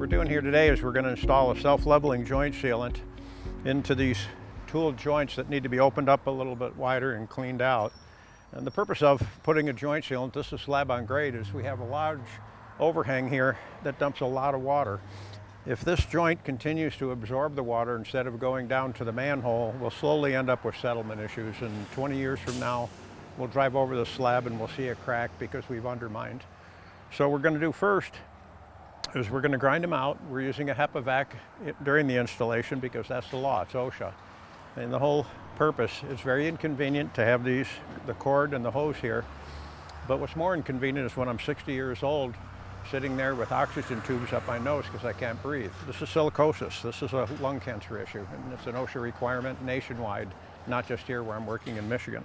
we're doing here today is we're going to install a self-leveling joint sealant into these tooled joints that need to be opened up a little bit wider and cleaned out. And the purpose of putting a joint sealant, this is slab on grade, is we have a large overhang here that dumps a lot of water. If this joint continues to absorb the water instead of going down to the manhole, we'll slowly end up with settlement issues. And 20 years from now, we'll drive over the slab and we'll see a crack because we've undermined. So what we're going to do first is we're going to grind them out. We're using a HEPA vac during the installation because that's the law, it's OSHA. And the whole purpose is very inconvenient to have the cord and the hose here. But what's more inconvenient is when I'm 60 years old, sitting there with oxygen tubes up my nose because I can't breathe. This is silicosis. This is a lung cancer issue, and it's an OSHA requirement nationwide, not just here where I'm working in Michigan.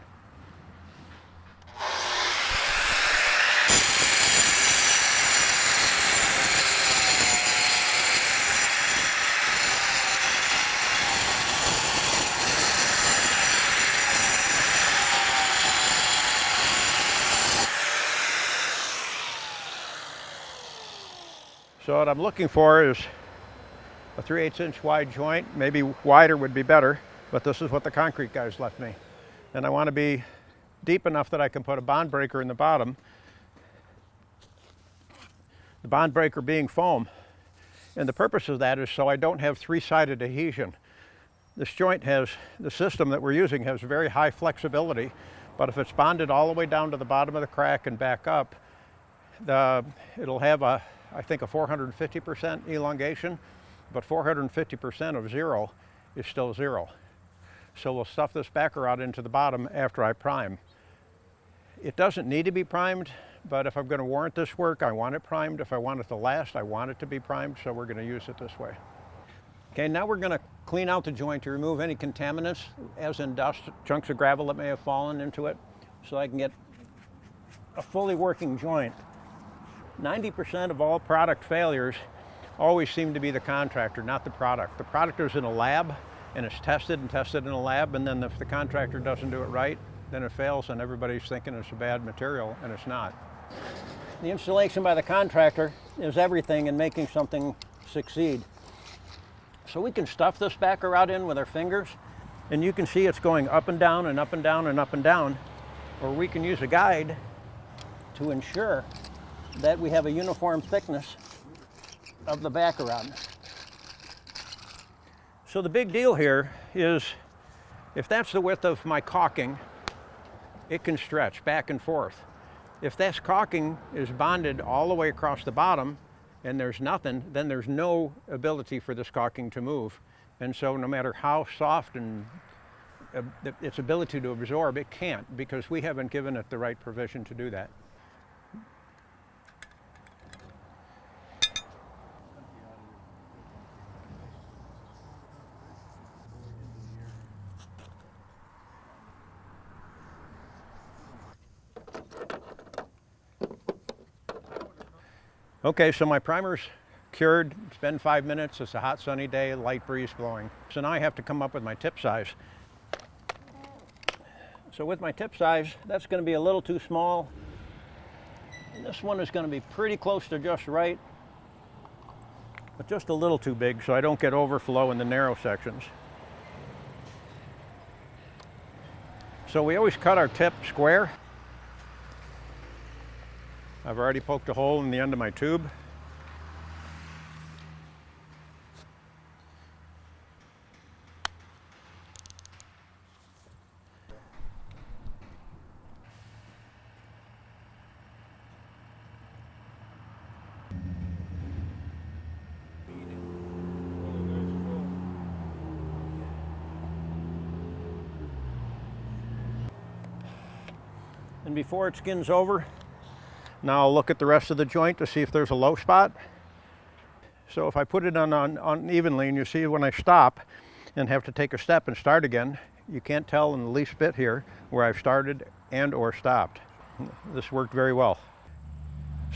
So what I'm looking for is a 3/8 inch wide joint. Maybe wider would be better, but this is what the concrete guys left me. And I want to be deep enough that I can put a bond breaker in the bottom. The bond breaker being foam. And the purpose of that is so I don't have three-sided adhesion. This joint has, the system that we're using has very high flexibility, but if it's bonded all the way down to the bottom of the crack and back up, it'll have I think a 450% elongation, but 450% of zero is still zero. So we'll stuff this backer out into the bottom after I prime. It doesn't need to be primed, but if I'm going to warrant this work, I want it primed. If I want it to last, I want it to be primed, so we're going to use it this way. Okay, now we're going to clean out the joint to remove any contaminants, as in dust, chunks of gravel that may have fallen into it, so I can get a fully working joint. 90% of all product failures always seem to be the contractor, not the product. The product is in a lab and it's tested in a lab, and then if the contractor doesn't do it right, then it fails and everybody's thinking it's a bad material, and it's not. The installation by the contractor is everything in making something succeed. So we can stuff this backer out in with our fingers, and you can see it's going up and down and up and down and up and down, or we can use a guide to ensure that we have a uniform thickness of the backer on. So the big deal here is if that's the width of my caulking, it can stretch back and forth. If this caulking is bonded all the way across the bottom and there's nothing, then there's no ability for this caulking to move. And so no matter how soft and its ability to absorb, it can't, because we haven't given it the right provision to do that. Okay, so my primer's cured. It's been 5 minutes. It's a hot sunny day, light breeze blowing. So now I have to come up with my tip size. So with my tip size, that's going to be a little too small. And this one is going to be pretty close to just right, but just a little too big so I don't get overflow in the narrow sections. So we always cut our tip square. I've already poked a hole in the end of my tube. And before it skins over, now I'll look at the rest of the joint to see if there's a low spot. So if I put it on unevenly, and you see when I stop and have to take a step and start again, you can't tell in the least bit here where I've started and or stopped. This worked very well.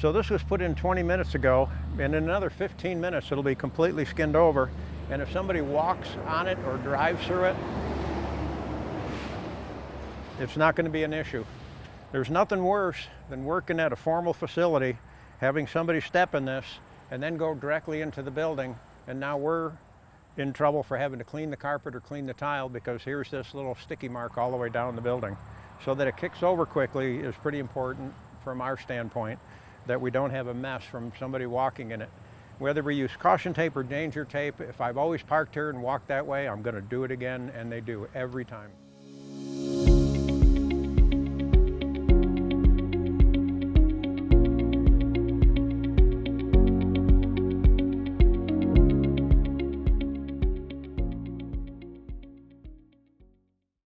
So this was put in 20 minutes ago, and in another 15 minutes it'll be completely skinned over. And if somebody walks on it or drives through it, it's not going to be an issue. There's nothing worse than working at a formal facility, having somebody step in this, and then go directly into the building, and now we're in trouble for having to clean the carpet or clean the tile because here's this little sticky mark all the way down the building. So that it kicks over quickly is pretty important from our standpoint, that we don't have a mess from somebody walking in it. Whether we use caution tape or danger tape, if I've always parked here and walked that way, I'm going to do it again, and they do every time.